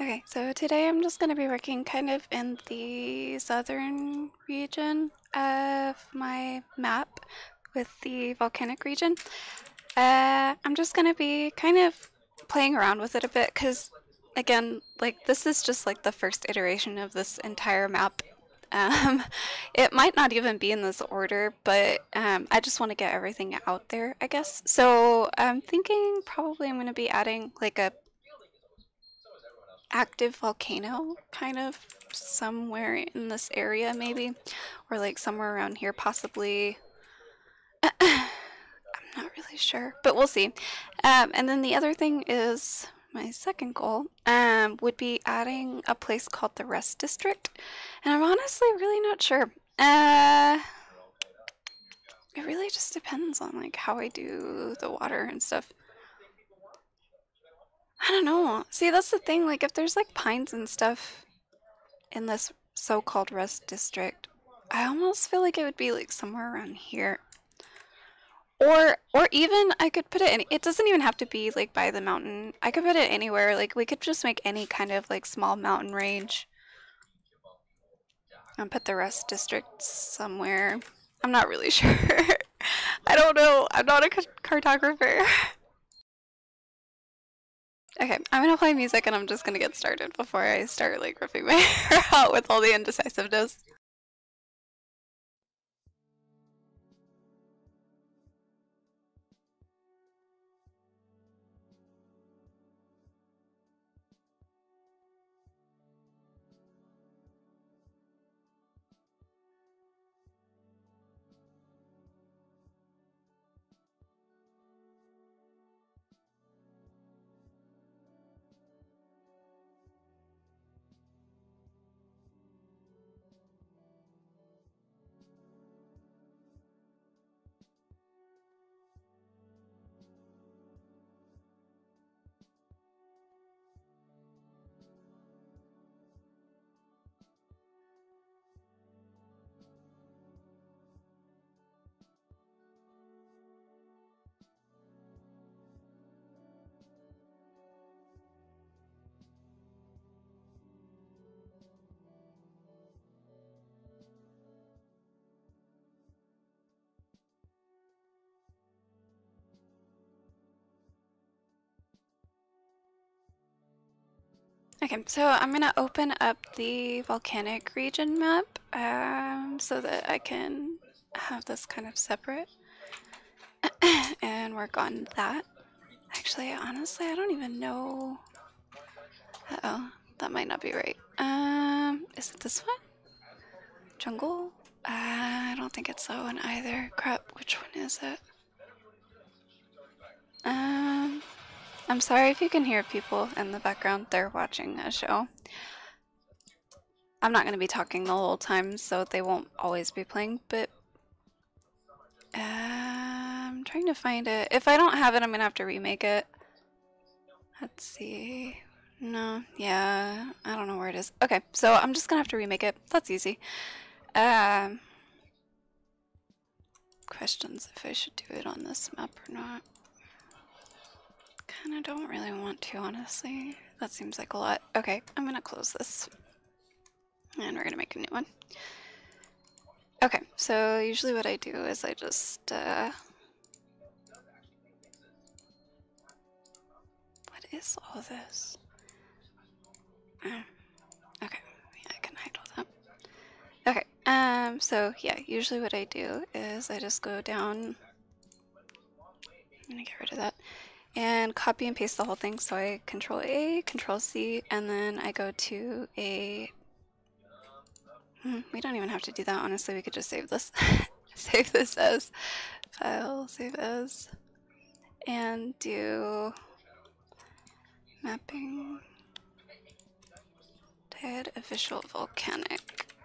Okay, so today I'm just going to be working kind of in the southern region of my map with the volcanic region. I'm just going to be kind of playing around with it a bit because, again, like this is just like the first iteration of this entire map. Um, it might not even be in this order, but I just want to get everything out there, I guess. So I'm thinking probably I'm going to be adding like a active volcano kind of somewhere in this area maybe, or like somewhere around here possibly. I'm not really sure, but we'll see. And then the other thing is my second goal would be adding a place called the Rest District, and I'm honestly really not sure. It really just depends on like how I do the water and stuff. I don't know. See, that's the thing. Like, if there's like pines and stuff in this so-called rest district, I almost feel like it would be like somewhere around here. Or even I could put it in, it doesn't even have to be like by the mountain. I could put it anywhere. Like we could just make any kind of like small mountain range and put the rest district somewhere. I'm not really sure. I don't know. I'm not a cartographer. Okay, I'm gonna play music and I'm just gonna get started before I start like ripping my hair out with all the indecisiveness. Okay, so I'm gonna open up the volcanic region map so that I can have this kind of separate and work on that. Actually, honestly, I don't even know. Uh-oh, that might not be right. Is it this one? Jungle? I don't think it's that one either. Crap, which one is it? I'm sorry if you can hear people in the background. They're watching a show. I'm not going to be talking the whole time, so they won't always be playing, but I'm trying to find it. If I don't have it, I'm going to have to remake it. Let's see. No, yeah, I don't know where it is. Okay, so I'm just going to have to remake it. That's easy. Questions if I should do it on this map or not. Kinda don't really want to, honestly. That seems like a lot. Okay, I'm gonna close this. And we're gonna make a new one. Okay, so usually what I do is I just, what is all this? Okay, yeah, I can hide all that. Okay, so yeah, usually what I do is I just go down. I'm gonna get rid of that. And copy and paste the whole thing. So I Control A, Control C, and then I go to a... we don't even have to do that, honestly. We could just save this. Save this as file, save as, and do mapping TED official volcanic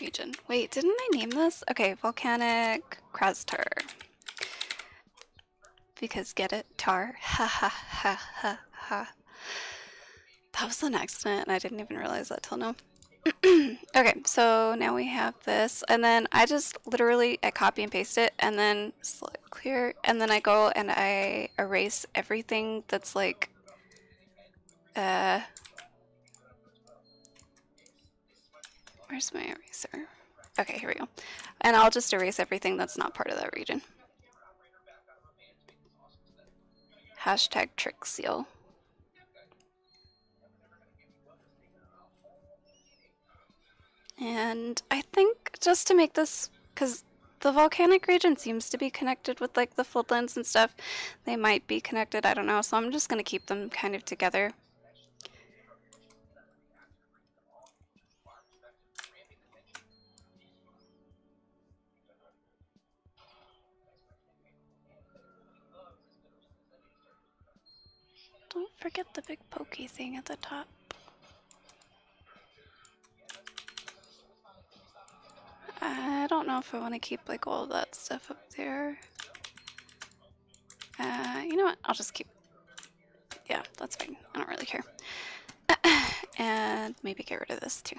region. Wait, didn't I name this? Okay, volcanic Krastar. Because get it? Tar. Ha ha ha ha ha. That was an accident and I didn't even realize that till now. Okay, so now we have this, and then I just literally I copy and paste it, and then select clear, and then I go and I erase everything that's like Where's my eraser? Okay, here we go. And I'll just erase everything that's not part of that region. Hashtag trick seal. And I think just to make this, because the volcanic region seems to be connected with like the floodlands and stuff, they might be connected, I don't know, so I'm just going to keep them kind of together. Don't forget the big pokey thing at the top. I don't know if I want to keep like all that stuff up there. You know what? I'll just keep. Yeah, that's fine. I don't really care. And maybe get rid of this too.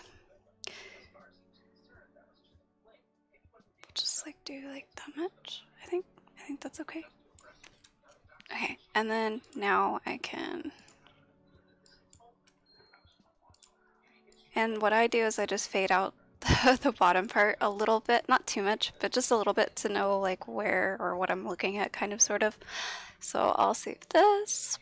Just like do like that much. I think that's okay. Okay, and then now I can. And what I do is I just fade out the bottom part a little bit, not too much, but just a little bit to know like where or what I'm looking at, kind of, sort of. So I'll save this.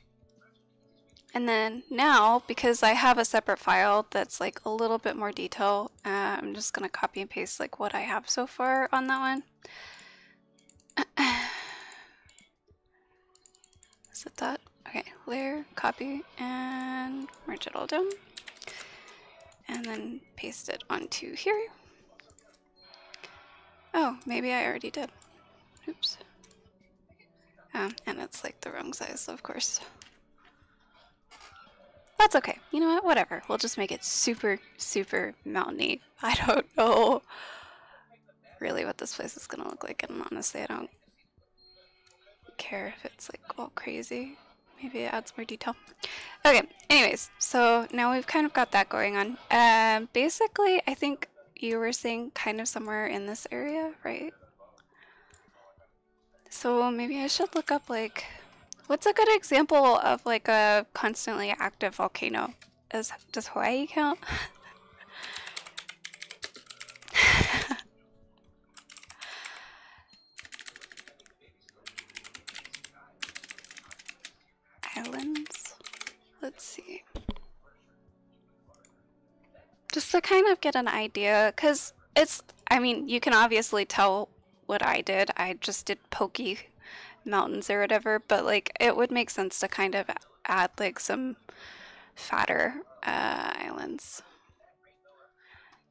And then now, because I have a separate file that's like a little bit more detail, I'm just gonna copy and paste like what I have so far on that one. Is it that? Okay, layer, copy, and merge it all down. And then paste it onto here. Oh, maybe I already did. Oops. And it's like the wrong size, of course. That's okay. You know what? Whatever. We'll just make it super, super mountainy. I don't know really what this place is gonna look like, and honestly, I don't care if it's like all crazy. Maybe it adds more detail. Okay, anyways, so now we've kind of got that going on. Basically, I think you were saying kind of somewhere in this area, right? So maybe I should look up like, what's a good example of like a constantly active volcano? Does Hawaii count? Islands? Let's see. Just to kind of get an idea, because it's, I mean, you can obviously tell what I did. I just did pokey mountains or whatever, but like it would make sense to kind of add like some fatter islands.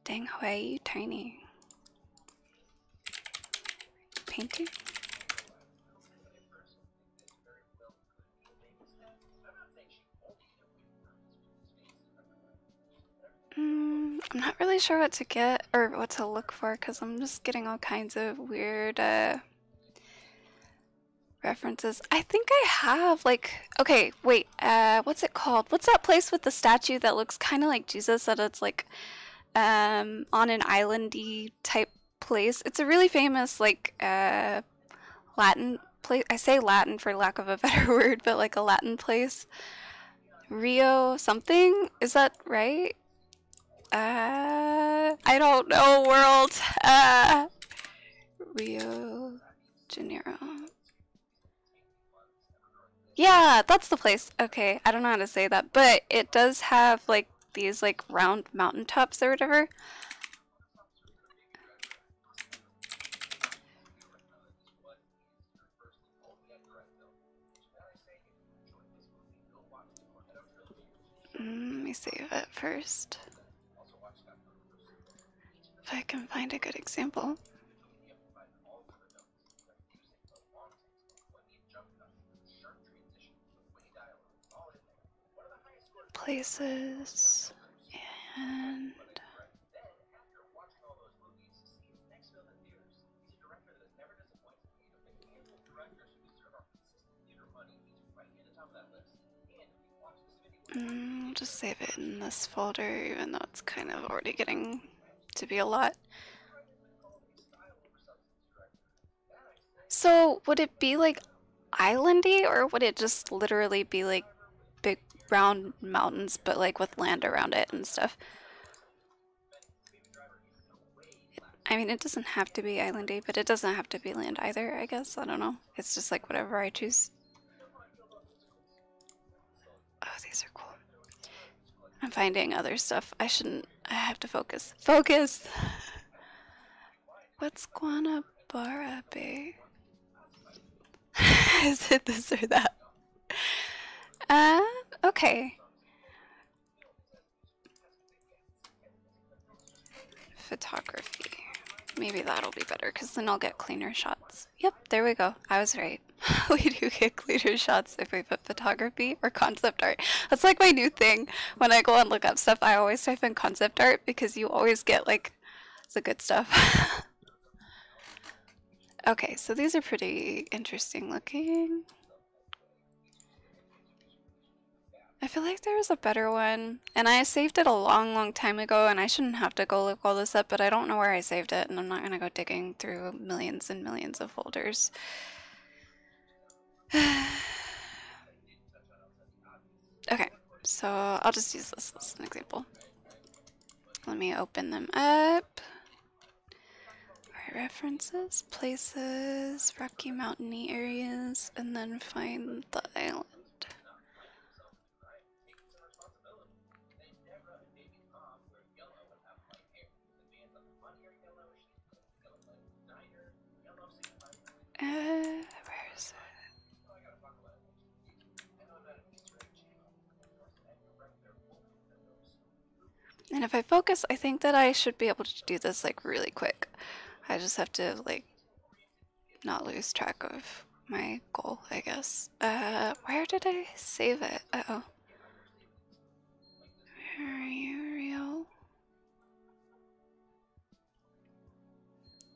Dang, Hawaii, tiny. Painting? I'm not really sure what to get or what to look for because I'm just getting all kinds of weird references. I think I have like, okay, wait, what's it called? What's that place with the statue that looks kind of like Jesus, that it's like on an islandy type place? It's a really famous like Latin place. I say Latin for lack of a better word, but like a Latin place. Rio something? Is that right? I don't know, world. Rio Janeiro. Yeah, that's the place. Okay, I don't know how to say that, but it does have like these like round mountaintops or whatever. Let me save it first. If I can find a good example. Places and I'll just save it in this folder, even though it's kind of already getting to be a lot. So would it be like islandy, or would it just literally be like big round mountains, but like with land around it and stuff. I mean, it doesn't have to be islandy, but it doesn't have to be land either, I guess. I don't know. It's just like whatever I choose. Oh, these are cool. I'm finding other stuff. I have to focus. Focus! What's Guanabara Bay? Is it this or that? Okay. Photography. Maybe that'll be better, because then I'll get cleaner shots. Yep, there we go. I was right. We do get cleaner shots if we put photography or concept art. That's like my new thing. When I go and look up stuff, I always type in concept art, because you always get, like, the good stuff. Okay, so these are pretty interesting looking. I feel like there was a better one, and I saved it a long time ago, and I shouldn't have to go look all this up, but I don't know where I saved it, and I'm not gonna go digging through millions and millions of folders. Okay, so I'll just use this as an example. Let me open them up. Alright, references, places, Rocky Mountainy areas, and then find the island. Where is it? And if I focus, I think that I should be able to do this like really quick. I just have to like not lose track of my goal, I guess. Where did I save it? Uh-oh. Where are you, Real?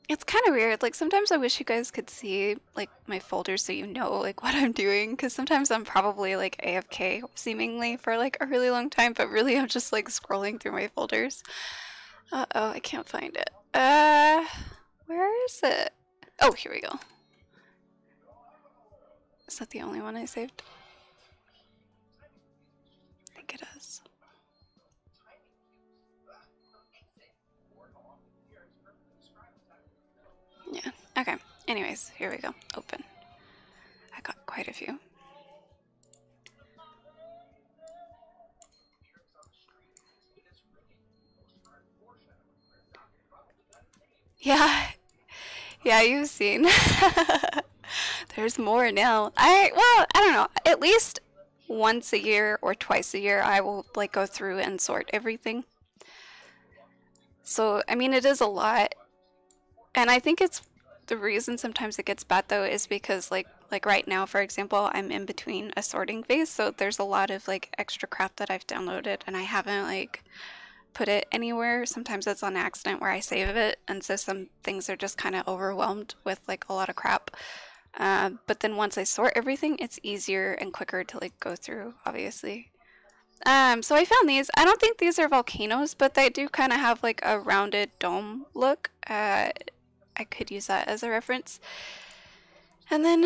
It's kind of weird. Like sometimes I wish you guys could see like my folders so you know like what I'm doing, because sometimes I'm probably like AFK seemingly for like a really long time, but really I'm just like scrolling through my folders. Uh-oh, I can't find it. Where is it? Oh, here we go. Is that the only one I saved? I think it is. Yeah, okay. Anyways, here we go. Open. I got quite a few. Yeah. Yeah, you've seen. There's more now. Well, I don't know. At least once a year or twice a year, I will like go through and sort everything. So, I mean, it is a lot. And I think it's the reason sometimes it gets bad though is because like right now, for example, I'm in between a sorting phase, so there's a lot of like extra crap that I've downloaded and I haven't like put it anywhere. Sometimes it's on accident where I save it, and so some things are just kind of overwhelmed with like a lot of crap. But then once I sort everything, it's easier and quicker to like go through, obviously. So I found these. I don't think these are volcanoes, but they do kind of have like a rounded dome look. I could use that as a reference. And then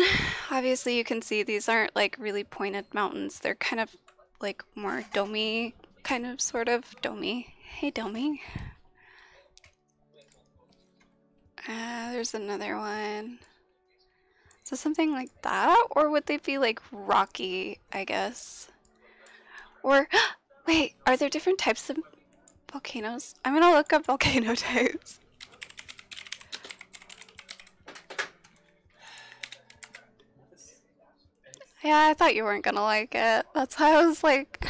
obviously you can see these aren't like really pointed mountains. They're kind of like more domey, kind of sort of domey. Hey domey. There's another one. So something like that? Or would they be like rocky, I guess? Or, wait, are there different types of volcanoes? I'm gonna look up volcano types. Yeah, I thought you weren't gonna like it. That's why I was like...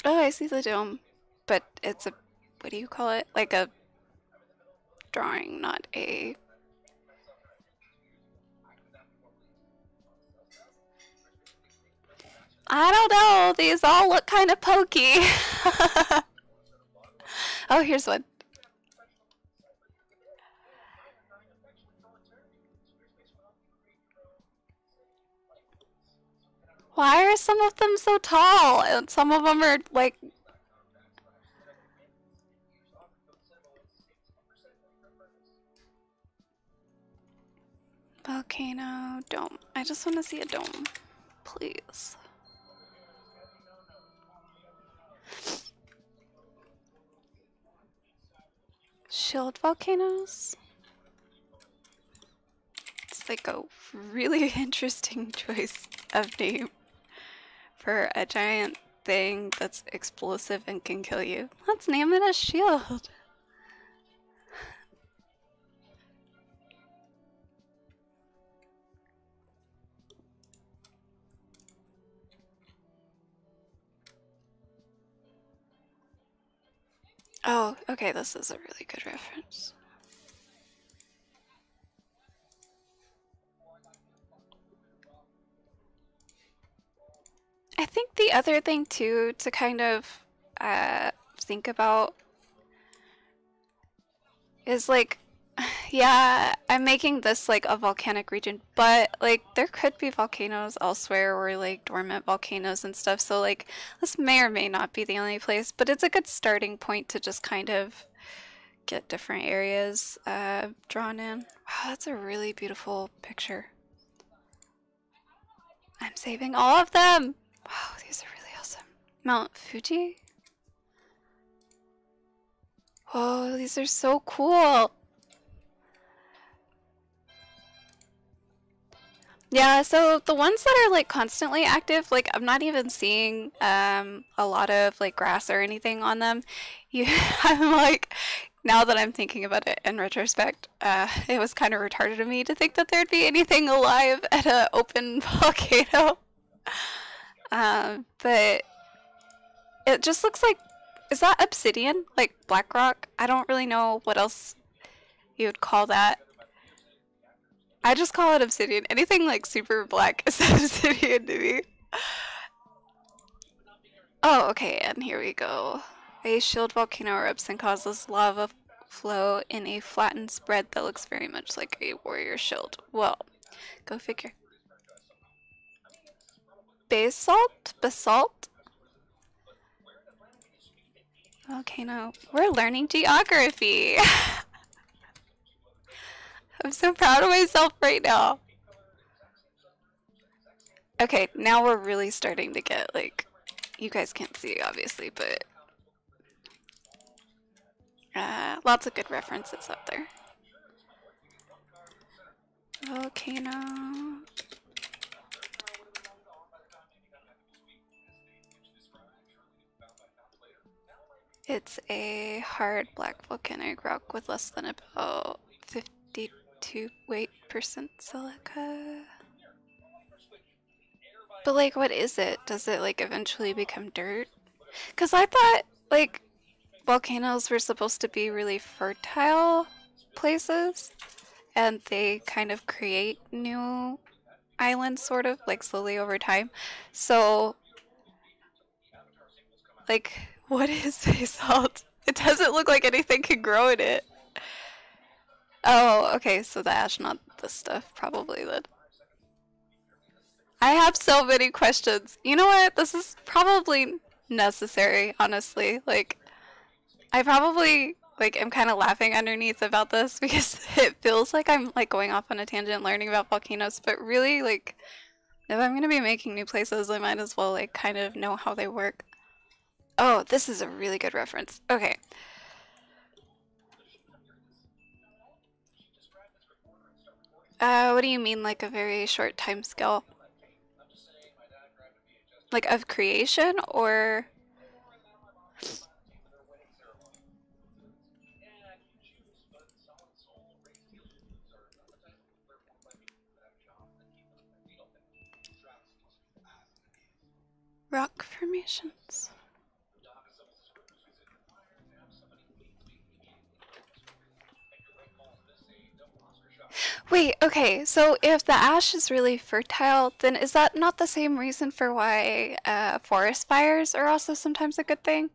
Oh, I see the dome. But it's a... what do you call it? Like a drawing, not a... I don't know. These all look kind of pokey. Oh, here's one. Why are some of them so tall and some of them are like... volcano, dome. I just want to see a dome, please. Shield volcanoes? It's like a really interesting choice of name for a giant thing that's explosive and can kill you. Let's name it a shield. Oh, okay, this is a really good reference. I think the other thing too to kind of think about is like, yeah, I'm making this like a volcanic region, but like there could be volcanoes elsewhere or like dormant volcanoes and stuff. So like this may or may not be the only place, but it's a good starting point to just kind of get different areas drawn in. Wow, that's a really beautiful picture. I'm saving all of them. Wow, these are really awesome. Mount Fuji? Oh, these are so cool. Yeah, so the ones that are like constantly active, like I'm not even seeing a lot of like grass or anything on them. You, I'm like, now that I'm thinking about it in retrospect, it was kind of retarded of me to think that there'd be anything alive at an open volcano. But it just looks like, is that obsidian? Like black rock? I don't really know what else you would call that. I just call it obsidian. Anything like super black is obsidian to me. Oh, okay, and here we go. A shield volcano erupts and causes lava flow in a flattened spread that looks very much like a warrior shield. Well, go figure. Basalt? Basalt? Volcano. We're learning geography! I'm so proud of myself right now. Okay, now we're really starting to get like, you guys can't see obviously, but lots of good references up there. Volcano. It's a hard black volcanic rock with less than about 52% silica. But like, what is it? Does it like eventually become dirt? Because I thought like volcanoes were supposed to be really fertile places, and they kind of create new islands sort of like slowly over time. So like, what is basalt? It doesn't look like anything can grow in it. Oh, okay, so the ash, not the stuff, probably then. I have so many questions. You know what? This is probably necessary, honestly. Like, I probably like am kind of laughing underneath about this because it feels like I'm like going off on a tangent learning about volcanoes, but really like if I'm gonna be making new places, I might as well like kind of know how they work. Oh, this is a really good reference. Okay. What do you mean like a very short time scale? Like of creation or rock formations? Wait, okay, so if the ash is really fertile, then is that not the same reason for why forest fires are also sometimes a good thing?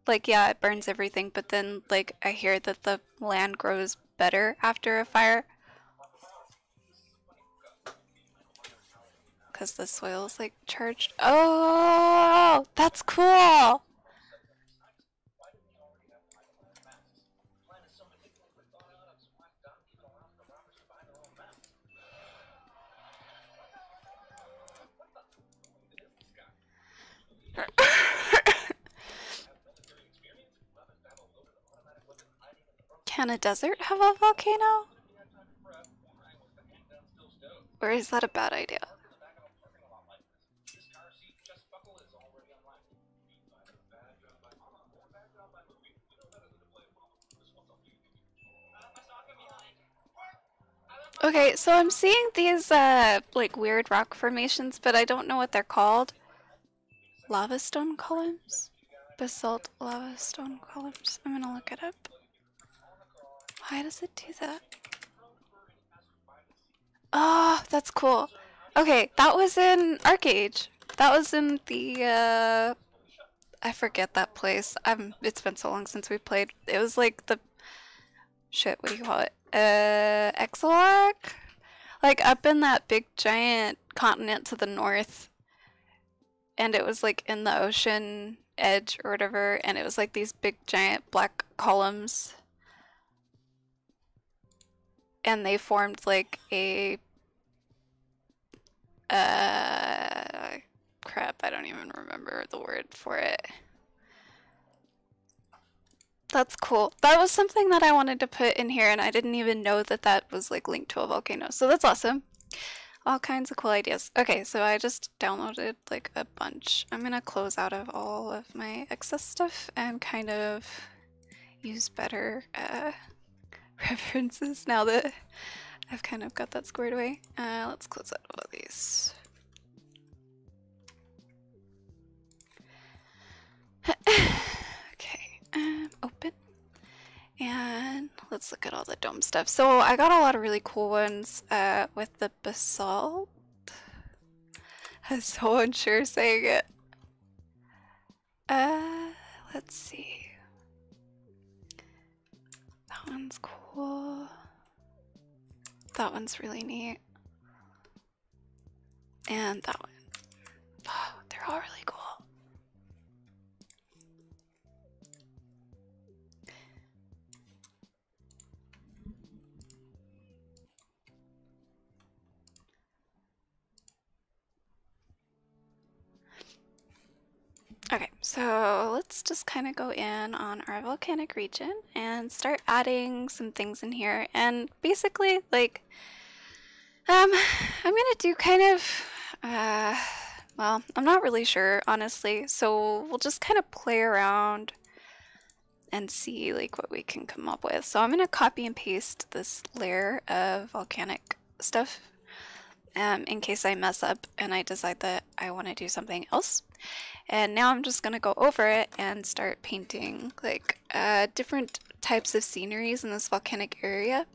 Like, yeah, it burns everything, but then, like, I hear that the land grows better after a fire. Because the soil is, like, charged. Oh, that's cool! Can a desert have a volcano? Or is that a bad idea? Okay, so I'm seeing these like weird rock formations, but I don't know what they're called. Lava stone columns? Basalt lava stone columns. I'm gonna look it up. Why does it do that? Oh, that's cool. Okay, that was in Arcade. That was in the I forget that place. It's been so long since we played. It was like the shit, what do you call it? Exilog? Like up in that big giant continent to the north. And it was like in the ocean edge or whatever, and it was like these big giant black columns. And they formed like a crap, I don't even remember the word for it. That's cool. That was something that I wanted to put in here, and I didn't even know that that was like linked to a volcano. So that's awesome. All kinds of cool ideas. Okay, so I just downloaded like a bunch. I'm gonna close out of all of my excess stuff and kind of use better references now that I've kind of got that squared away. Let's close out all of these. Okay, open. And let's look at all the dome stuff. So I got a lot of really cool ones with the basalt. I'm so unsure saying it. Let's see. That one's cool. That one's really neat. And that one. Oh, they're all really cool. Okay, so let's just kind of go in on our volcanic region and start adding some things in here. And basically, like, I'm gonna do kind of, well, I'm not really sure, honestly. So we'll just kind of play around and see like what we can come up with. So I'm gonna copy and paste this layer of volcanic stuff in case I mess up and I decide that I want to do something else. And now I'm just gonna go over it and start painting like different types of sceneries in this volcanic area,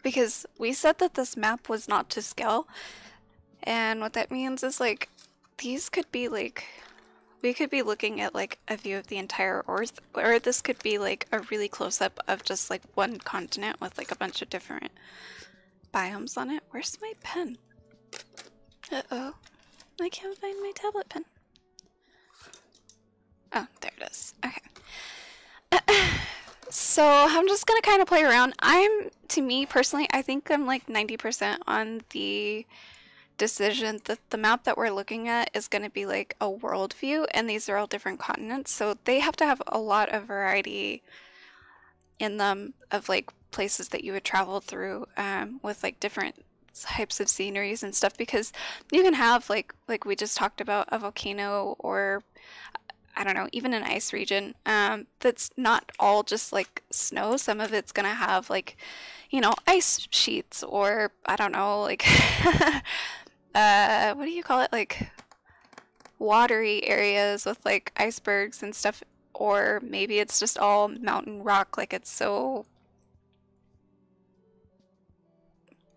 because we said that this map was not to scale, and what that means is like these could be like, we could be looking at like a view of the entire Earth, or this could be like a really close up of just like one continent with like a bunch of different biomes on it. Where's my pen? Uh-oh, I can't find my tablet pen. Oh, there it is. Okay. So I'm just gonna kind of play around. To me personally, I think I'm like 90% on the decision that the map that we're looking at is gonna be like a world view, and these are all different continents, so they have to have a lot of variety in them of like places that you would travel through with like different types of sceneries and stuff, because you can have like we just talked about, a volcano, or I don't know, even an ice region that's not all just like snow. Some of it's gonna have like, you know, ice sheets, or I don't know, like what do you call it, like watery areas with like icebergs and stuff, or maybe it's just all mountain rock, like it's so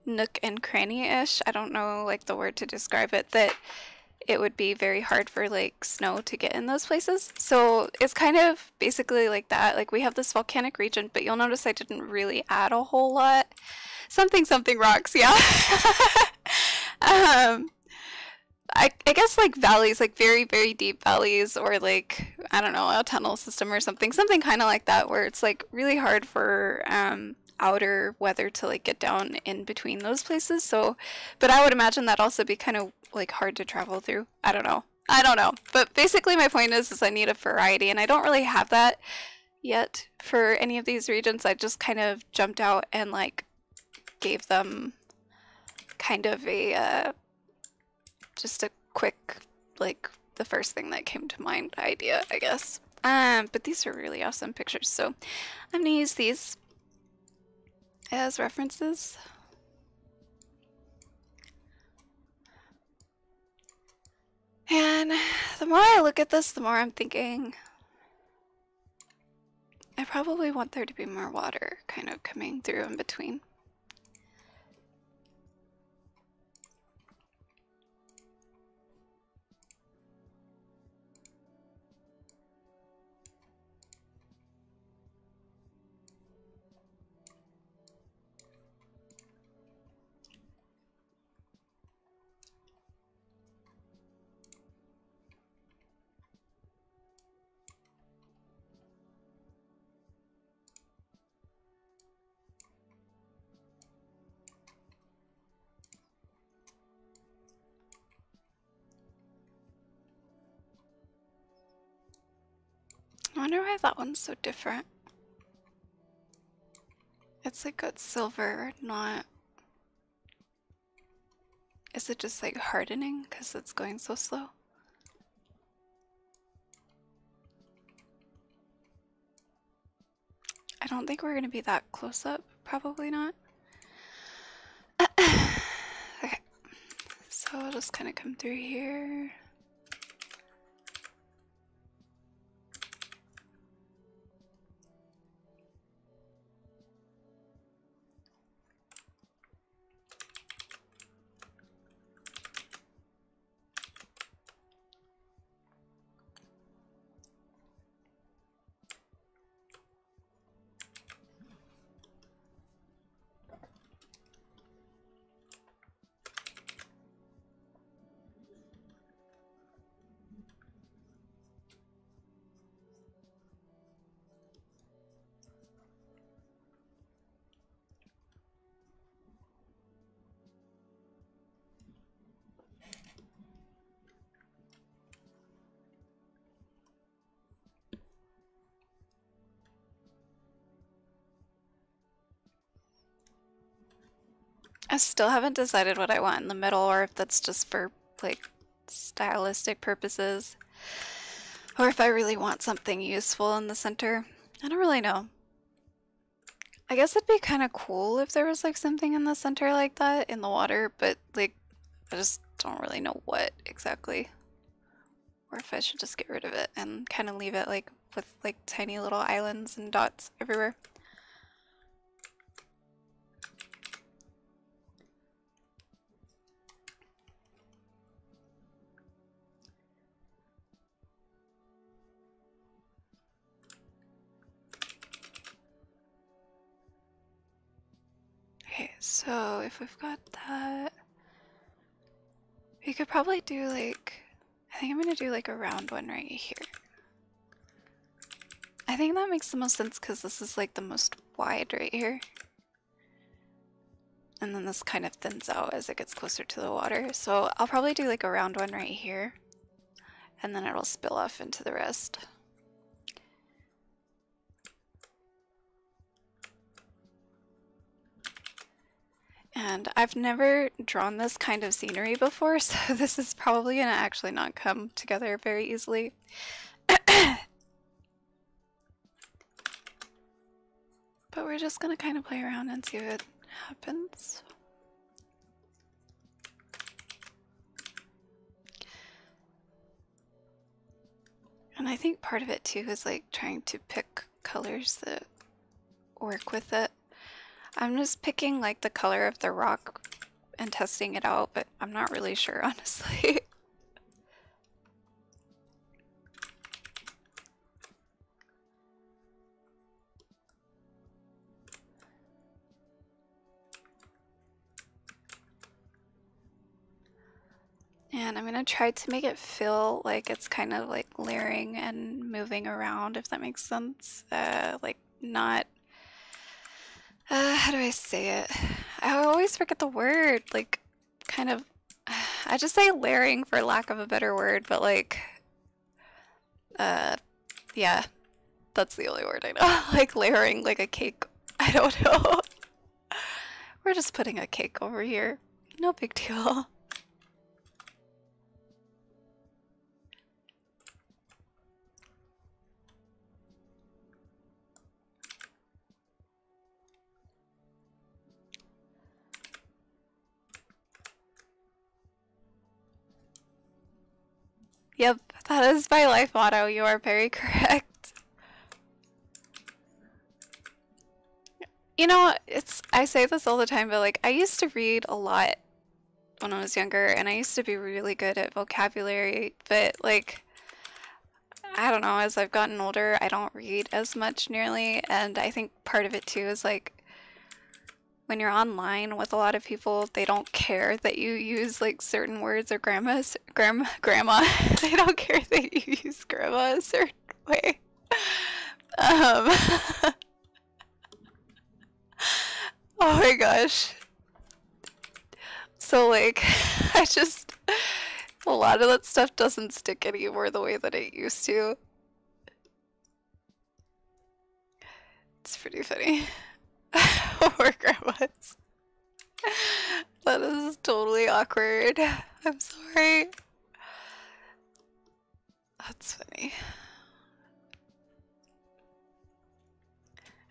nook and cranny-ish, I don't know like the word to describe it, that it would be very hard for like snow to get in those places. So it's kind of basically like that. Like we have this volcanic region, but you'll notice I didn't really add a whole lot. Something rocks, yeah. I guess like valleys, like very, very deep valleys, or like, I don't know, a tunnel system or something kind of like that, where it's like really hard for outer weather to like get down in between those places. So, but I would imagine that also be kind of like hard to travel through. I don't know. But basically my point is I need a variety, and I don't really have that yet for any of these regions. I just kind of jumped out and like gave them kind of a just a quick, like the first thing that came to mind idea, I guess. But these are really awesome pictures, so I'm gonna use these as references. And the more I look at this, the more I'm thinking I probably want there to be more water kind of coming through in between. I wonder why that one's so different. It's like got silver, not... Is it just like hardening because it's going so slow? I don't think we're gonna be that close up. Probably not. Okay. So I'll just kind of come through here. I still haven't decided what I want in the middle, or if that's just for like stylistic purposes, or if I really want something useful in the center. I don't really know. I guess it'd be kind of cool if there was like something in the center like that in the water, but like I just don't really know what exactly. Or if I should just get rid of it and kind of leave it like with like tiny little islands and dots everywhere. Okay, so if we've got that, we could probably do like, I think I'm gonna do like a round one right here. I think that makes the most sense because this is like the most wide right here. And then this kind of thins out as it gets closer to the water. So I'll probably do like a round one right here. And then it'll spill off into the rest. And I've never drawn this kind of scenery before, so this is probably gonna actually not come together very easily. But we're just gonna kind of play around and see what happens. And I think part of it too is like trying to pick colors that work with it. I'm just picking like the color of the rock and testing it out, but I'm not really sure, honestly. And I'm gonna try to make it feel like it's kind of like layering and moving around, if that makes sense. Like not, how do I say it? I always forget the word, like kind of, I just say layering for lack of a better word, but like, yeah, That's the only word I know. Like layering like a cake. I don't know. We're just putting a cake over here. No big deal. Yep, that is my life motto. You are very correct. You know, I say this all the time, but like I used to read a lot when I was younger, and I used to be really good at vocabulary, but like I don't know, as I've gotten older, I don't read as much nearly, and I think part of it too is like when you're online with a lot of people, they don't care that you use like certain words or grandma. They don't care that you use grandma a certain way. Um, oh my gosh. So like, a lot of that stuff doesn't stick anymore the way that it used to. It's pretty funny. Or grandmas. That is totally awkward. I'm sorry. That's funny.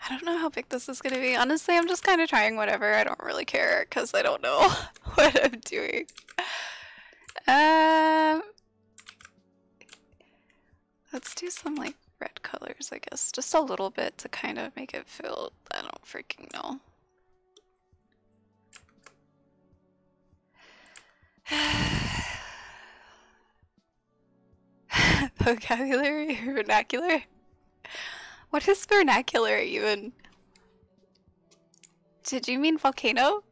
I don't know how big this is gonna be. Honestly, I'm just kind of trying whatever. I don't really care because I don't know what I'm doing. Let's do some like red colors, I guess. Just a little bit to kind of make it feel, I don't freaking know. Vocabulary or vernacular? What is vernacular even? Did you mean volcano?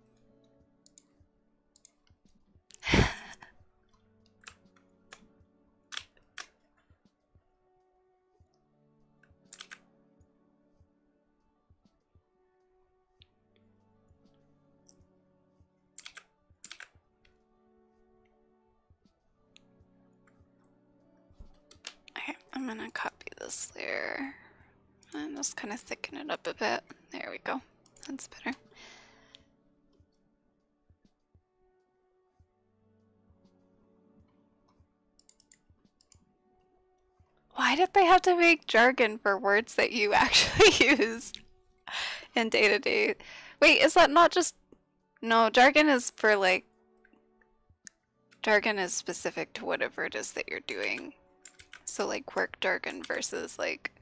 Okay, I'm gonna copy this layer and just kind of thicken it up a bit. There we go. That's better. Why did they have to make jargon for words that you actually use in day-to-day? Wait, is that not just... No, jargon is for like... Jargon is specific to whatever it is that you're doing. So like work jargon versus like...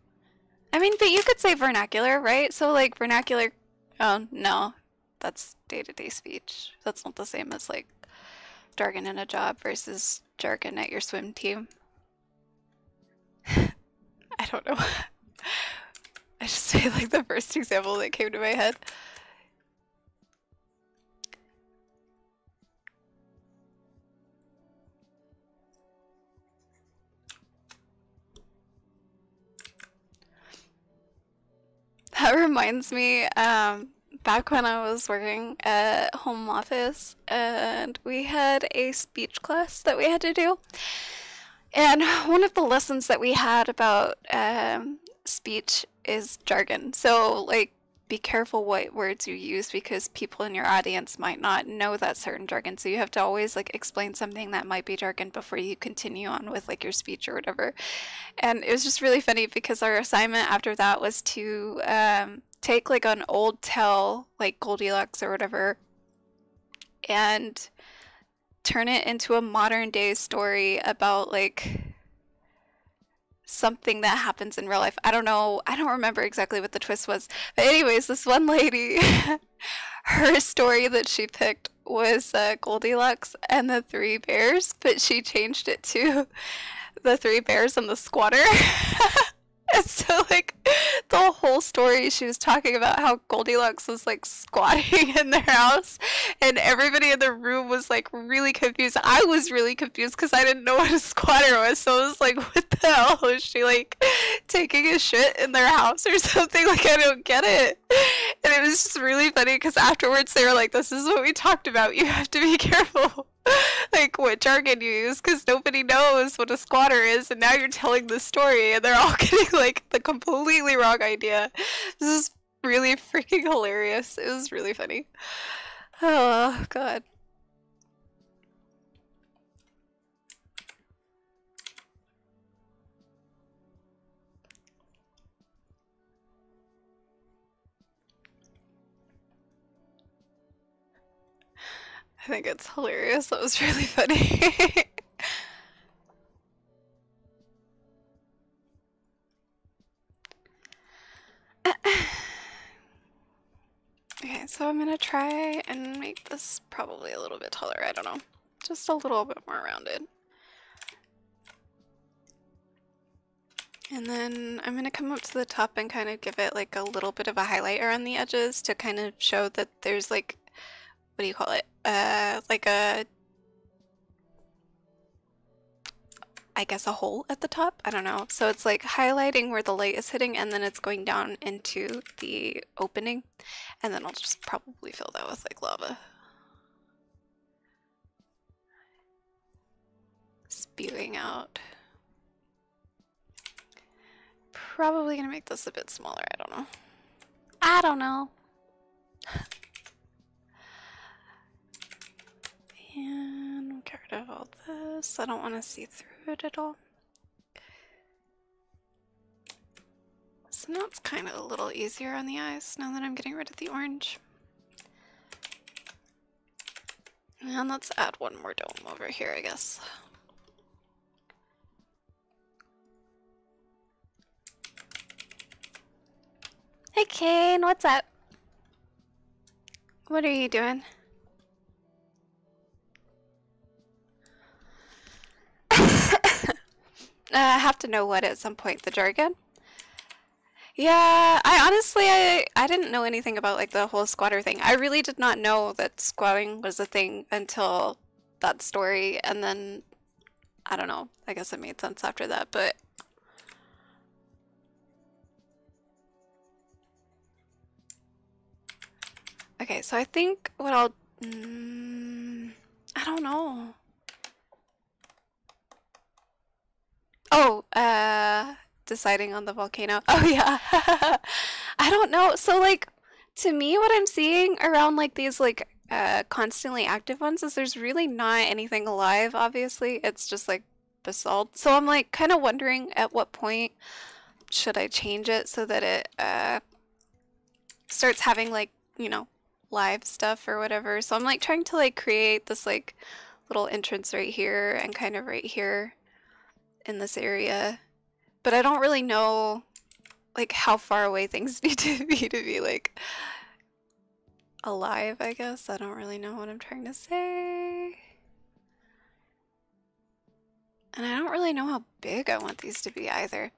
I mean, but you could say vernacular, right? So like vernacular... Oh, no. That's day-to-day speech. That's not the same as like jargon in a job versus jargon at your swim team. I don't know. I just made like the first example that came to my head. That reminds me, back when I was working at home office and we had a speech class that we had to do. And one of the lessons that we had about speech is jargon. So, like, be careful what words you use because people in your audience might not know that certain jargon. So you have to always, like, explain something that might be jargon before you continue on with, like, your speech or whatever. And it was just really funny because our assignment after that was to take, like, an old tale, like Goldilocks or whatever, and turn it into a modern day story about like something that happens in real life. I don't know, I don't remember exactly what the twist was. But anyways, this one lady, her story that she picked was Goldilocks and the Three Bears, but she changed it to the Three Bears and the Squatter. And so, like, the whole story, she was talking about how Goldilocks was, like, squatting in their house, and everybody in the room was, like, really confused. I was really confused because I didn't know what a squatter was, so I was like, what the hell? Is she like taking a shit in their house or something? Like, I don't get it. And it was just really funny because afterwards they were like, this is what we talked about. You have to be careful, like, what jargon you use because nobody knows what a squatter is. And now you're telling the story and they're all getting like the completely wrong idea. This is really freaking hilarious. It was really funny. Oh, God. I think it's hilarious. That was really funny. Okay, so I'm gonna try and make this probably a little bit taller. I don't know. Just a little bit more rounded. And then I'm gonna come up to the top and kind of give it like a little bit of a highlight around the edges to kind of show that there's like, what do you call it? Like a, I guess, a hole at the top? I don't know. So it's like highlighting where the light is hitting and then it's going down into the opening. And then I'll just probably fill that with like lava. Spewing out. Probably gonna make this a bit smaller. I don't know. I don't know. And get rid of all this. I don't want to see through it at all. So now it's kind of a little easier on the eyes now that I'm getting rid of the orange. And let's add one more dome over here, I guess. Hey Kane, what's up? What are you doing? I have to know what at some point, the jargon? Yeah, I honestly, I didn't know anything about like the whole squatter thing. I really did not know that squatting was a thing until that story, and then, I don't know, I guess it made sense after that, but... Okay, so I think what I'll... I don't know. Oh, deciding on the volcano. Oh yeah. I don't know. So like, to me, what I'm seeing around like these like constantly active ones is there's really not anything alive, obviously. It's just like basalt. So I'm like kind of wondering at what point should I change it so that it starts having like, you know, live stuff or whatever. So I'm like trying to like create this like little entrance right here and kind of right here in this area, but I don't really know like how far away things need to be like alive, I guess. I don't really know what I'm trying to say. And I don't really know how big I want these to be either.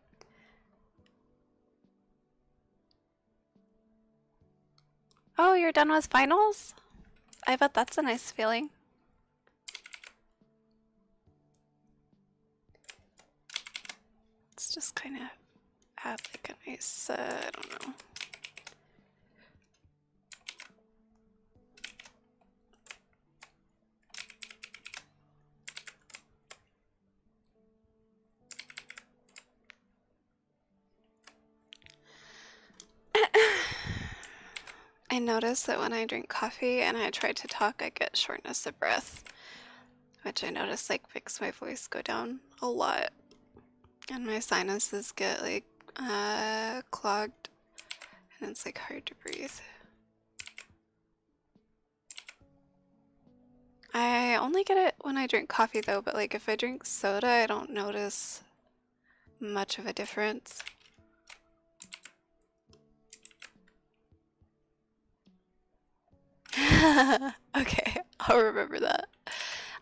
Oh, you're done with finals? I bet that's a nice feeling. Let's just kind of add like a nice, I don't know. I notice that when I drink coffee and I try to talk, I get shortness of breath, which I notice like makes my voice go down a lot. And my sinuses get like clogged and it's like hard to breathe. I only get it when I drink coffee though, but like if I drink soda, I don't notice much of a difference. Okay, I'll remember that.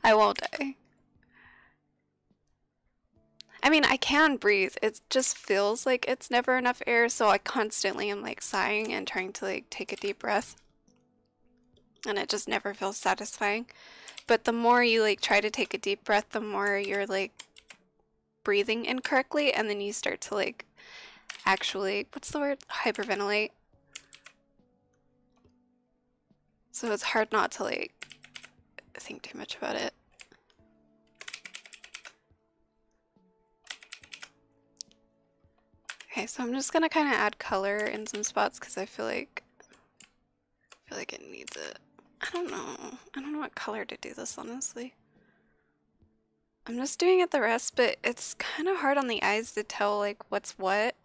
I won't die. I mean, I can breathe. It just feels like it's never enough air, so I constantly am like sighing and trying to like take a deep breath. And it just never feels satisfying. But the more you like try to take a deep breath, the more you're like breathing incorrectly, and then you start to like actually, what's the word? Hyperventilate. So it's hard not to like think too much about it. Okay, so I'm just gonna kind of add color in some spots because I feel like it needs it. I don't know what color to do this, honestly. I'm just doing it the rest, but it's kind of hard on the eyes to tell like what's what.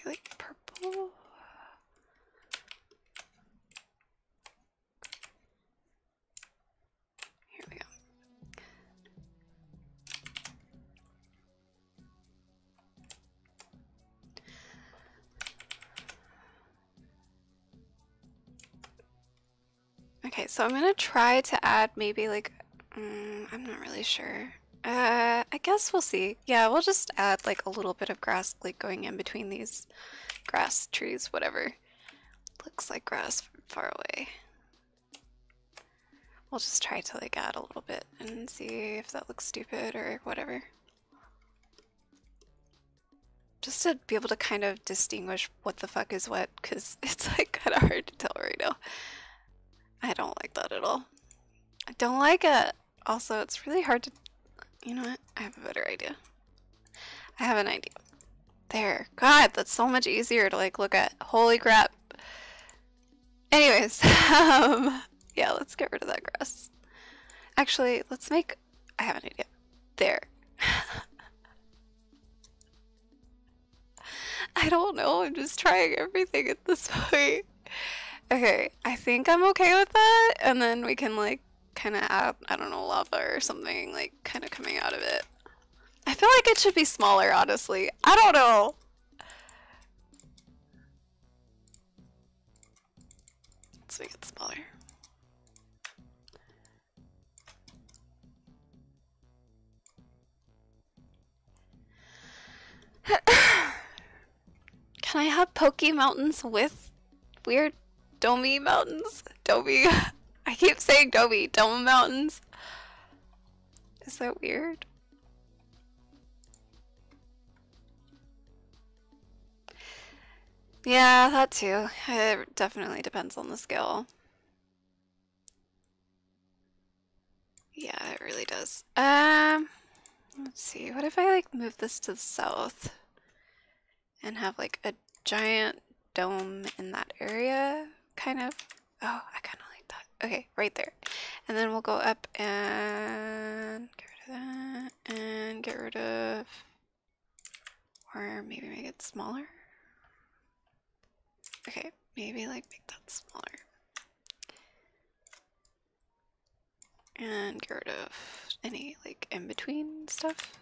Like purple. Here we go. Okay, so I'm gonna try to add maybe like, I'm not really sure. I guess we'll see. Yeah, we'll just add like a little bit of grass like going in between these grass trees, whatever. Looks like grass from far away. We'll just try to like add a little bit and see if that looks stupid or whatever. Just to be able to kind of distinguish what the fuck is what, because it's like kind of hard to tell right now. I don't like that at all. I don't like it. Also, it's really hard to... You know what? I have a better idea. I have an idea. There. God, that's so much easier to like look at. Holy crap. Anyways, yeah, let's get rid of that grass. Actually, let's make... I have an idea. There. I don't know. I'm just trying everything at this point. Okay, I think I'm okay with that, and then we can like kind of add, I don't know, lava or something like kind of coming out of it. I feel like it should be smaller, honestly. I don't know. Let's make it smaller. Can I have pokey mountains with weird domey mountains? Domey. I keep saying domey. Dome mountains. Is that weird? Yeah, that too. It definitely depends on the scale. Yeah, it really does. Let's see. What if I like move this to the south and have like a giant dome in that area? Kind of. Oh, I kind of like that. Okay, right there. And then we'll go up and get rid of that and get rid of, or maybe make it smaller. Okay, maybe like make that smaller. And get rid of any like in between stuff.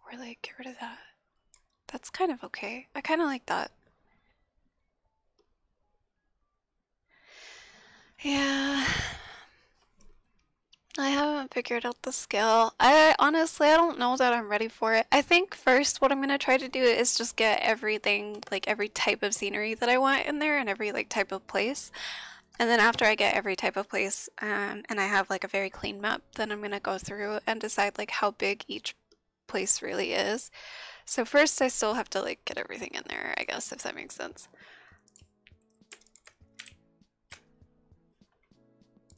Or like get rid of that. That's kind of okay. I kind of like that. Yeah. I haven't figured out the scale. I honestly don't know that I'm ready for it. I think first what I'm gonna try to do is just get everything, like every type of scenery that I want in there and every like type of place. And then after I get every type of place and I have like a very clean map, then I'm gonna go through and decide like how big each place really is. So first I still have to like get everything in there, I guess, if that makes sense.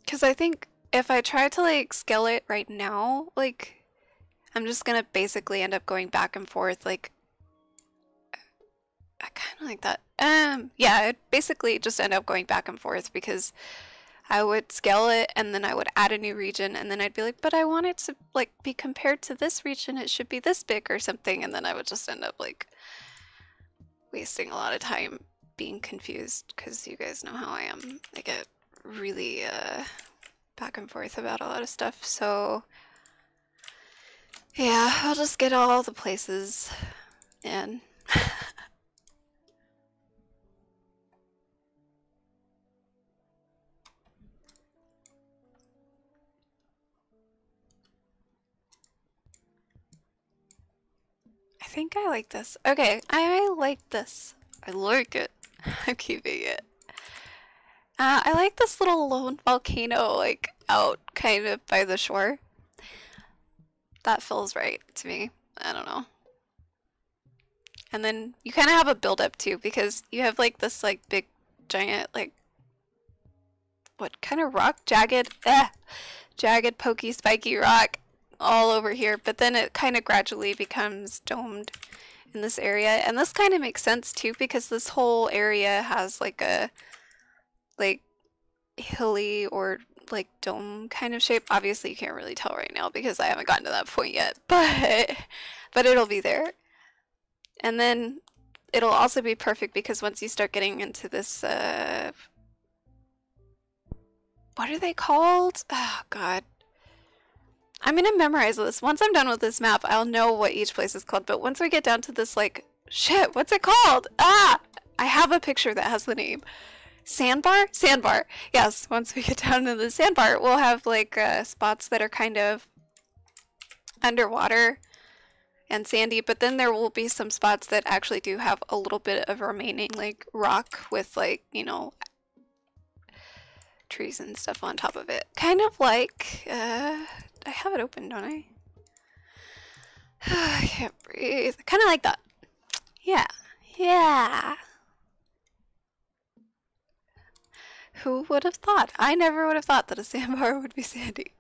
Because I think if I try to like scale it right now, like I'm just gonna basically end up going back and forth. Like I kind of like that. Yeah, I'd basically just end up going back and forth because I would scale it and then I would add a new region and then I'd be like, but I want it to like be compared to this region, it should be this big or something, and then I would just end up like wasting a lot of time being confused because you guys know how I am. I get really back and forth about a lot of stuff, so yeah, I'll just get all the places in. I think I like this. Okay, I like this. I like it. I'm keeping it. I like this little lone volcano, like, out kind of by the shore. That feels right to me. I don't know. And then you kind of have a build-up too, because you have like this like big, giant, like, what kind of rock? Jagged, pokey, spiky rock all over here. But then it kind of gradually becomes domed in this area. And this kind of makes sense too, because this whole area has like a, like, hilly or like dome kind of shape. Obviously you can't really tell right now because I haven't gotten to that point yet, but it'll be there. And then it'll also be perfect because once you start getting into this what are they called? Oh god, I'm gonna memorize this. Once I'm done with this map I'll know what each place is called, but once we get down to this, like, shit, what's it called? I have a picture that has the name. Sandbar? Sandbar. Yes, once we get down to the sandbar, we'll have like spots that are kind of underwater and sandy, but then there will be some spots that actually do have a little bit of remaining like rock with, like, you know, trees and stuff on top of it. Kind of like, I have it open, don't I? I can't breathe. Kind of like that. Yeah. Yeah. Who would have thought? I never would have thought that a sandbar would be sandy.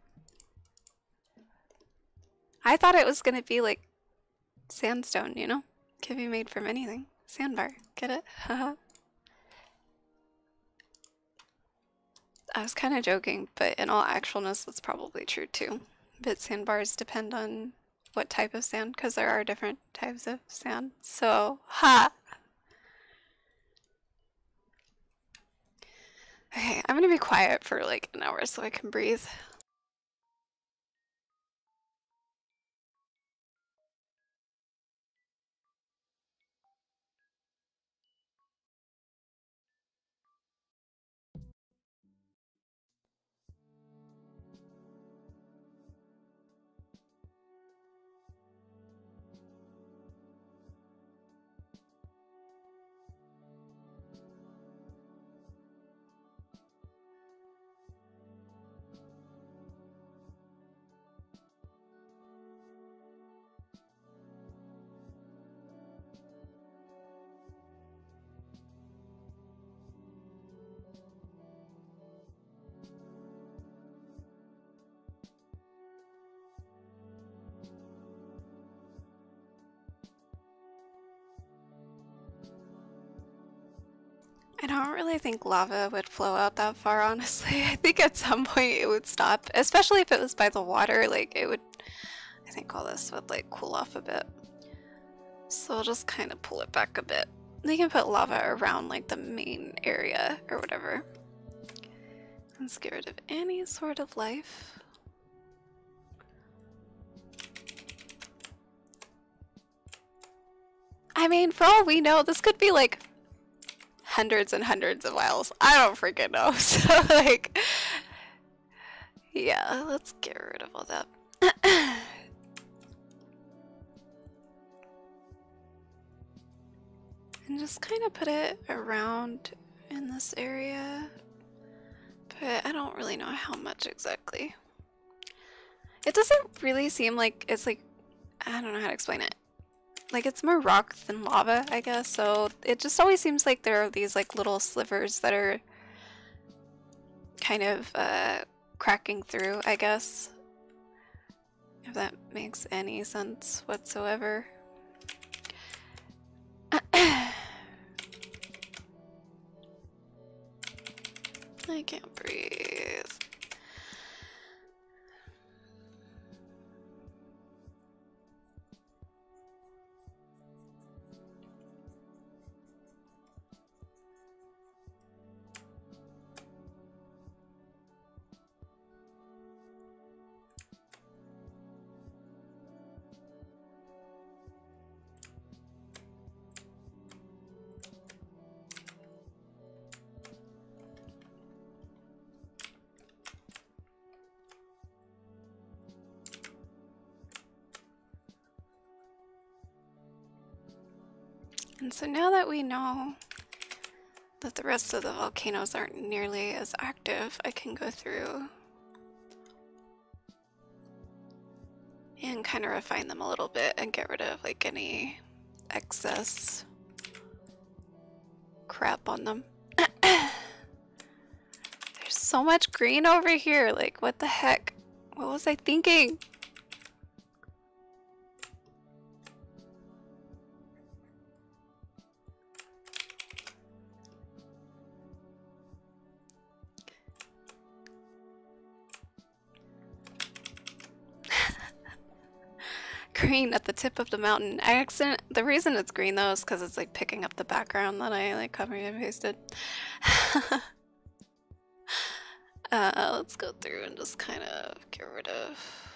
I thought it was gonna be like sandstone, you know? Can be made from anything. Sandbar. Get it? Haha. I was kind of joking, but in all actualness, that's probably true too. But sandbars depend on what type of sand, because there are different types of sand. So, ha! Okay, I'm gonna be quiet for like an hour so I can breathe. I don't really think lava would flow out that far, honestly. I think at some point it would stop, especially if it was by the water. Like, it would, I think all this would like cool off a bit. So I'll just kind of pull it back a bit. They can put lava around like the main area or whatever. Let's get rid of any sort of life. I mean, for all we know, this could be like hundreds and hundreds of miles. I don't freaking know. So, like, yeah, let's get rid of all that. And just kind of put it around in this area. But I don't really know how much exactly. It doesn't really seem like it's like, I don't know how to explain it. Like, it's more rock than lava, I guess, so it just always seems like there are these like little slivers that are kind of cracking through, I guess. If that makes any sense whatsoever. I can't breathe. And so now that we know that the rest of the volcanoes aren't nearly as active, I can go through and kind of refine them a little bit and get rid of like any excess crap on them. There's so much green over here, like what the heck? What was I thinking? Green at the tip of the mountain. The reason it's green though is because it's like picking up the background that I like copied and pasted. Let's go through and just kind of get rid of.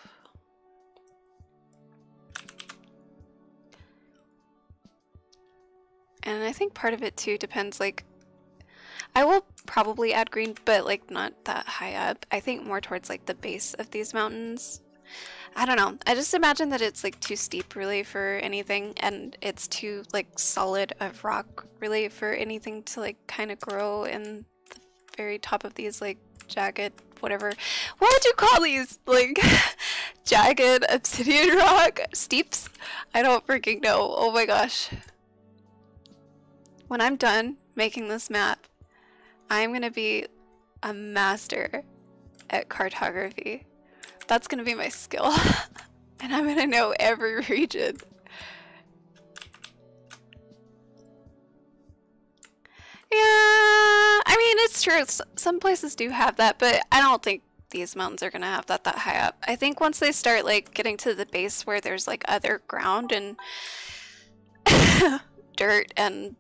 And I think part of it too depends, like, I will probably add green, but like not that high up. I think more towards like the base of these mountains. I don't know. I just imagine that it's like too steep really for anything, and it's too like solid of rock really for anything to like kind of grow in the very top of these like jagged whatever. What would you call these? Like jagged obsidian rock steeps? I don't freaking know. Oh my gosh. When I'm done making this map, I'm gonna be a master at cartography. That's gonna be my skill. And I'm gonna know every region. Yeah, I mean, it's true. Some places do have that, but I don't think these mountains are gonna have that high up. I think once they start like getting to the base where there's like other ground and dirt and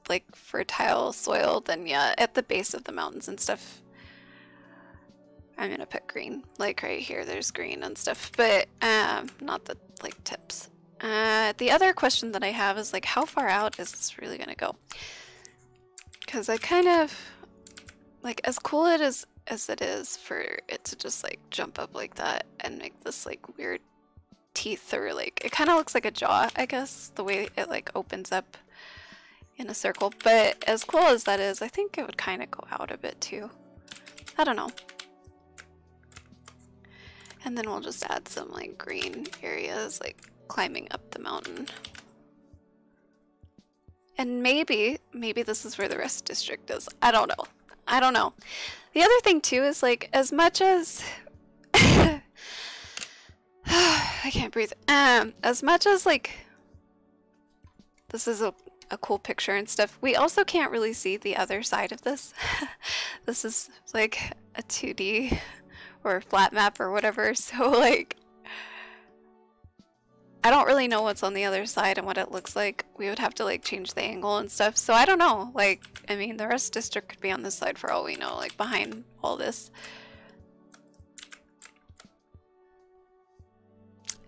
like fertile soil, then yeah, at the base of the mountains and stuff, I'm gonna put green. Like right here, there's green and stuff, but not the like tips. The other question that I have is like, how far out is this really gonna go? Because I kind of like, as cool it is as it is for it to just like jump up like that and make this like weird teeth, or like it kind of looks like a jaw, I guess, the way it like opens up in a circle. But as cool as that is, I think it would kind of go out a bit too. I don't know. And then we'll just add some like green areas like climbing up the mountain. And maybe this is where the rest district is. I don't know. I don't know. The other thing too is like, as much as I can't breathe. As much as like this is a cool picture and stuff, we also can't really see the other side of this. This is like a 2D or flat map or whatever, so like I don't really know what's on the other side and what it looks like. We would have to like change the angle and stuff, so I don't know. Like, I mean, the rest district could be on this side for all we know, like behind all this.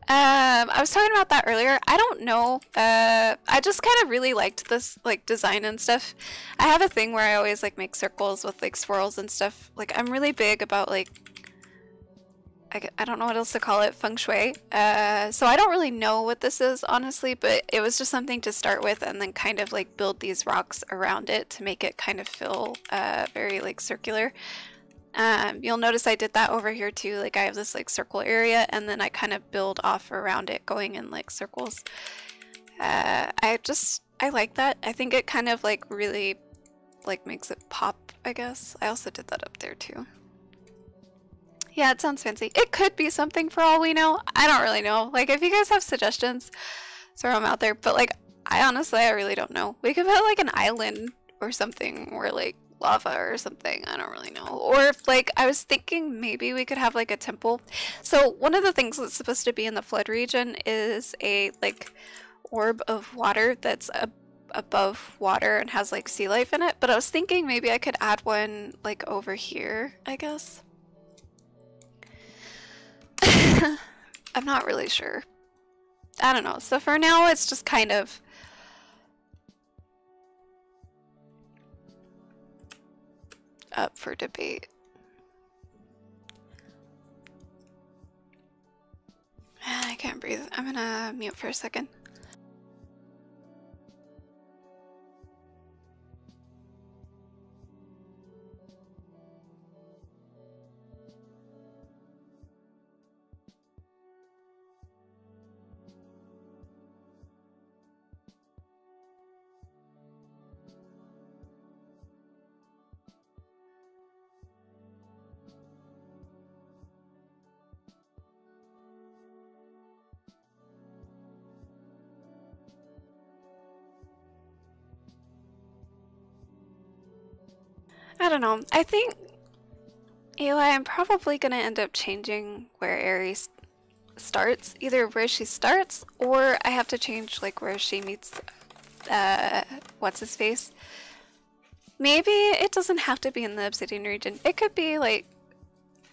I was talking about that earlier. I don't know. I just kind of really liked this like design and stuff. I have a thing where I always like make circles with like swirls and stuff. Like, I'm really big about like, I don't know what else to call it, feng shui. So I don't really know what this is, honestly, but it was just something to start with and then kind of like build these rocks around it to make it kind of feel very like circular. You'll notice I did that over here too. Like, I have this like circle area and then I kind of build off around it going in like circles. I like that. I think it kind of like really like makes it pop, I guess. I also did that up there too. Yeah, it sounds fancy. It could be something for all we know. I don't really know. Like, if you guys have suggestions, throw them out there. But like, I really don't know. We could put like an island or something, or like lava or something. I don't really know. Or if like, I was thinking maybe we could have like a temple. So one of the things that's supposed to be in the flood region is a like orb of water that's above water and has like sea life in it. But I was thinking maybe I could add one like over here, I guess. I'm not really sure. I don't know. So for now, it's just kind of up for debate. I can't breathe. I'm gonna mute for a second. I don't know. I think, Eli, I'm probably gonna end up changing where Aries starts. Either where she starts, or I have to change like where she meets, what's his face? Maybe it doesn't have to be in the Obsidian region. It could be like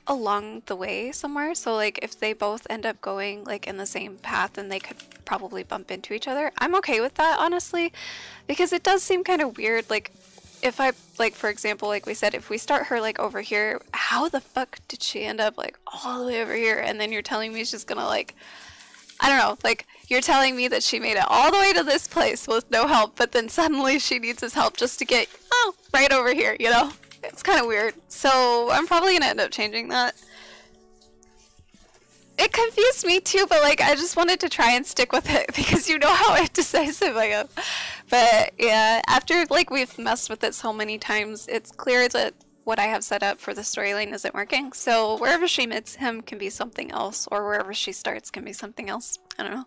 along the way somewhere. So like if they both end up going like in the same path, then they could probably bump into each other. I'm okay with that, honestly, because it does seem kind of weird. Like if I, like, for example, like we said, if we start her like over here, how the fuck did she end up like all the way over here? And then you're telling me she's gonna like, I don't know, like you're telling me that she made it all the way to this place with no help, but then suddenly she needs his help just to get, oh, right over here, you know? It's kind of weird. So I'm probably gonna end up changing that. It confused me too, but like I just wanted to try and stick with it because you know how indecisive I am. But yeah, after like we've messed with it so many times, it's clear that what I have set up for the storyline isn't working. So wherever she meets him can be something else, or wherever she starts can be something else. I don't know.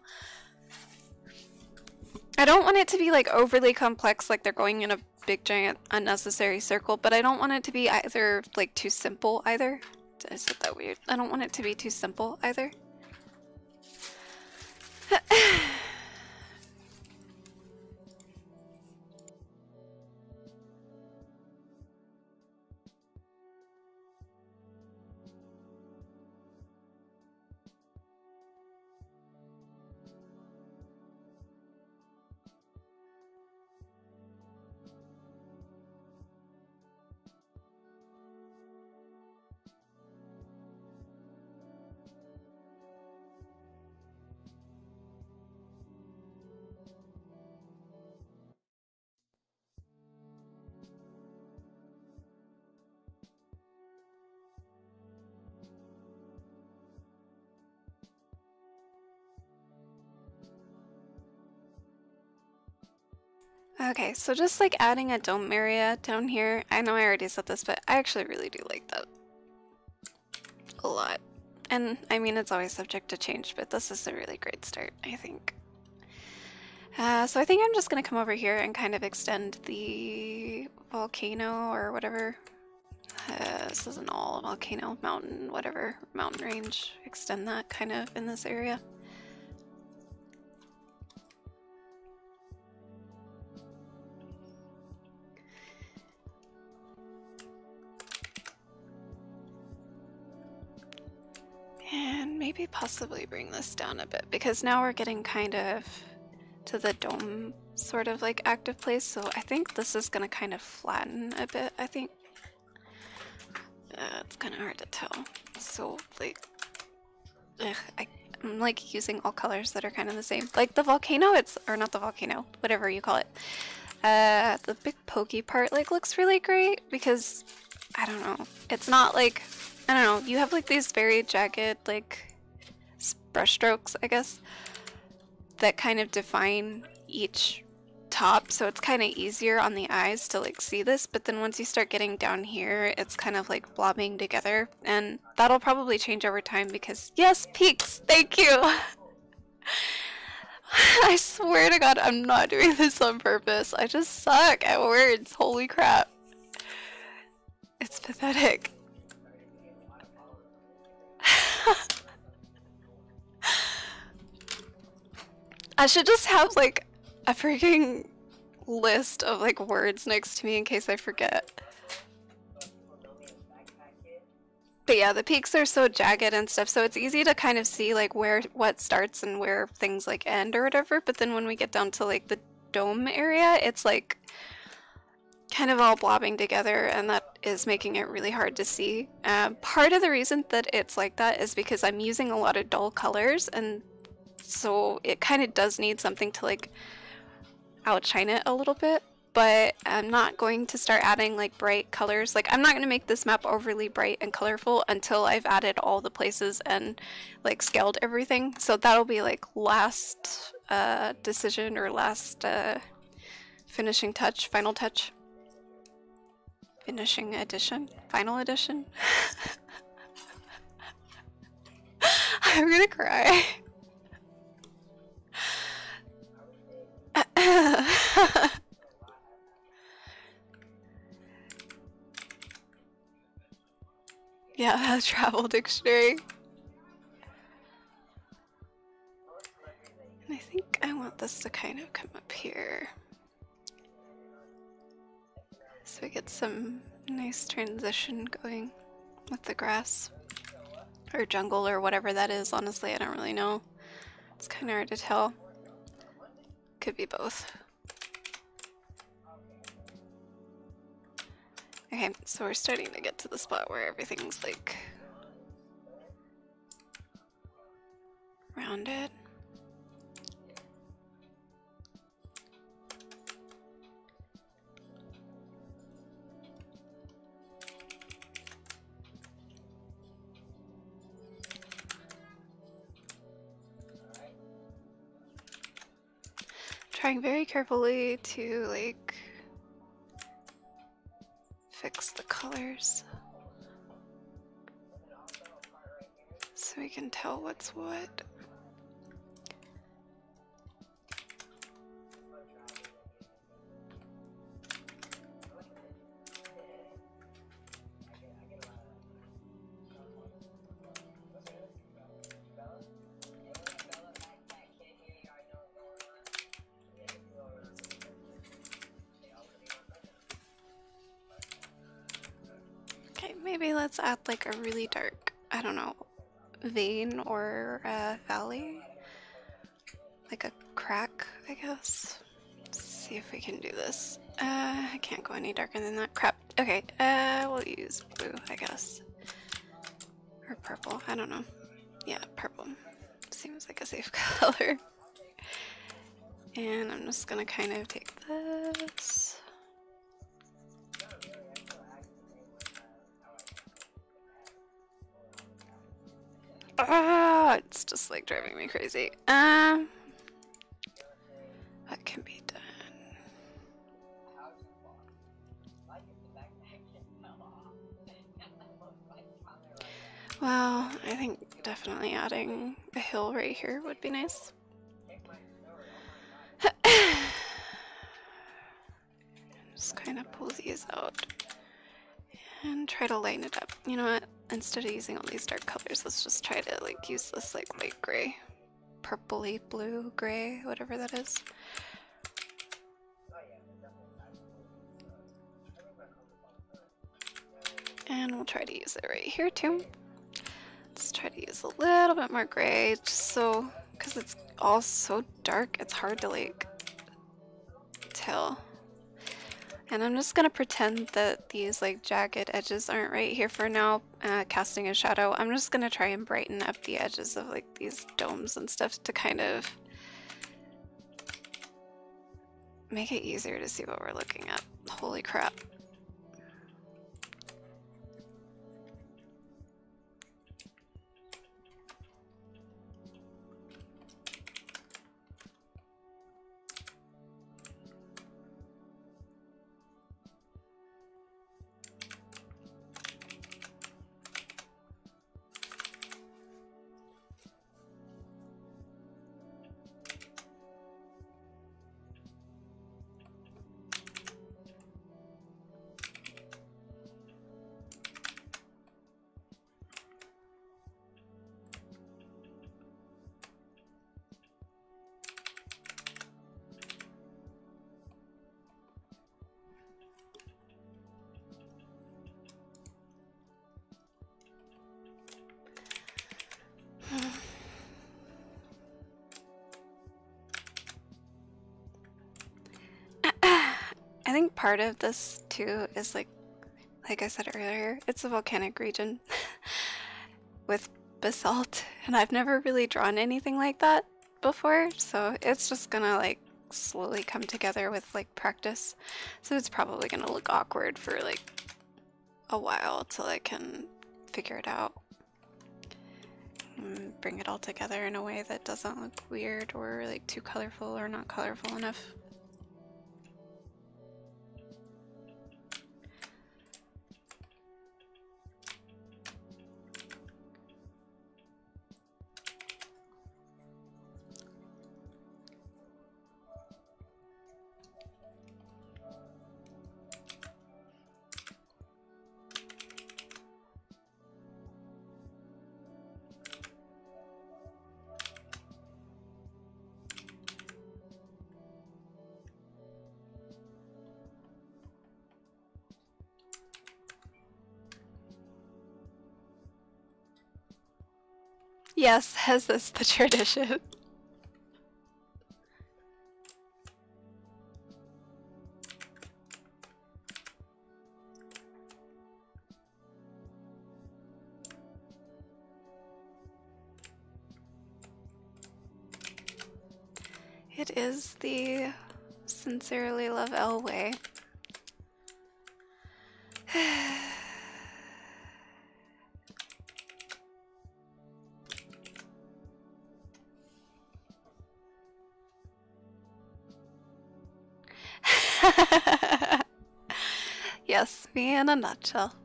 I don't want it to be like overly complex, like they're going in a big giant unnecessary circle, but I don't want it to be either like too simple either. I said that weird. I don't want it to be too simple either. Okay, so just like adding a dome area down here. I know I already said this, but I actually really do like that a lot. And I mean, it's always subject to change, but this is a really great start, I think. So I think I'm just gonna come over here and kind of extend the volcano or whatever. This isn't all a volcano, mountain, whatever, mountain range. Extend that kind of in this area. And maybe possibly bring this down a bit, because now we're getting kind of to the dome sort of like active place, so I think this is gonna kind of flatten a bit, I think. It's kind of hard to tell. So like, I'm like using all colors that are kind of the same. Like the volcano, or not the volcano, whatever you call it. The big pokey part like looks really great because, I don't know, it's not like, I don't know, you have like these very jagged like brush strokes, I guess, that kind of define each top, so it's kind of easier on the eyes to like see this, but then once you start getting down here, it's kind of like blobbing together, and that'll probably change over time because, yes, peaks, thank you! I swear to God, I'm not doing this on purpose. I just suck at words, holy crap. It's pathetic. I should just have like a freaking list of like words next to me in case I forget. But yeah, the peaks are so jagged and stuff, so it's easy to kind of see like what starts and where things like end or whatever, but then when we get down to like the dome area, it's like kind of all blobbing together, and that is making it really hard to see. Part of the reason that it's like that is because I'm using a lot of dull colors, and so it kind of does need something to like outshine it a little bit, but I'm not going to start adding like bright colors. Like I'm not going to make this map overly bright and colorful until I've added all the places and like scaled everything. So that'll be like last decision, or last finishing touch, final touch. Finishing edition? Final edition? I'm gonna cry. travel dictionary. And I think I want this to kind of come up here. So we get some nice transition going with the grass. Or jungle or whatever that is, honestly, I don't really know. It's kind of hard to tell. Could be both. Okay, so we're starting to get to the spot where everything's like rounded. Trying very carefully to like fix the colors so we can tell what's what. Okay, maybe let's add like a really dark, I don't know, vein or a valley, like a crack, I guess. Let's see if we can do this. I can't go any darker than that. Crap. Okay, we'll use blue, I guess. Or purple, I don't know. Yeah, purple. Seems like a safe color. And I'm just gonna kind of take this. Ah, it's just like driving me crazy. What can be done? Well, I think definitely adding a hill right here would be nice. Just kind of pull these out and try to line it up. You know what? Instead of using all these dark colors, let's just try to like use this like light gray, purpley blue gray, whatever that is. And we'll try to use it right here too. Let's try to use a little bit more gray, just so, because it's all so dark, it's hard to like tell. And I'm just gonna pretend that these like jagged edges aren't right here for now, casting a shadow. I'm just gonna try and brighten up the edges of like these domes and stuff to kind of make it easier to see what we're looking at. Holy crap. I think part of this too is like I said earlier, it's a volcanic region with basalt, and I've never really drawn anything like that before, so it's just gonna like slowly come together with like practice. So it's probably gonna look awkward for like a while till I can figure it out and bring it all together in a way that doesn't look weird or like too colorful or not colorful enough. Yes, as is the tradition. It is the Sincerely Love Elle way. Yes, me in a nutshell.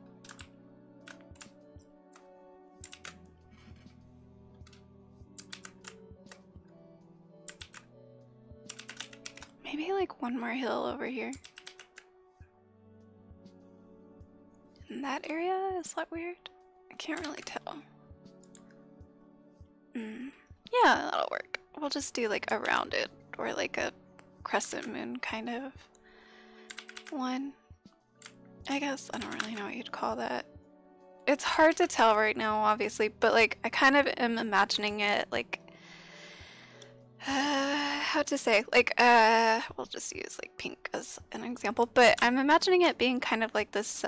Maybe like one more hill over here. In that area? Is that weird? I can't really tell. Yeah, that'll work. We'll just do like around it, or like a crescent moon kind of one. I guess I don't really know what you'd call that. It's hard to tell right now, obviously, but like I kind of am imagining it like how to say, like we'll just use like pink as an example, but I'm imagining it being kind of like this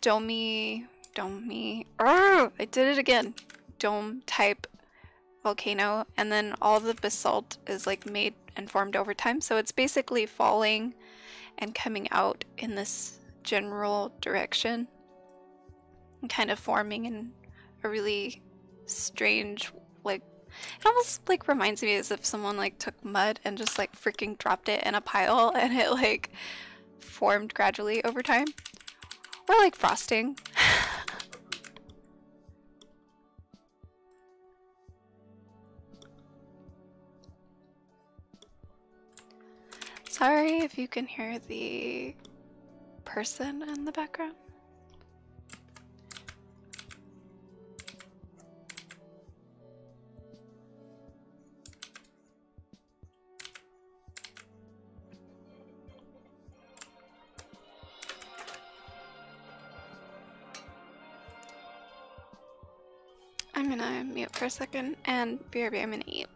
domey, oh, I did it again, dome type volcano, and then all the basalt is like made and formed over time, so it's basically falling and coming out in this general direction and kind of forming in a really strange, like, it almost like reminds me as if someone like took mud and just like freaking dropped it in a pile and it like formed gradually over time, or like frosting. Sorry if you can hear the person in the background. I'm gonna mute for a second, and BRB, I'm gonna eat.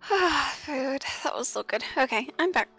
Food. That was so good. Okay, I'm back.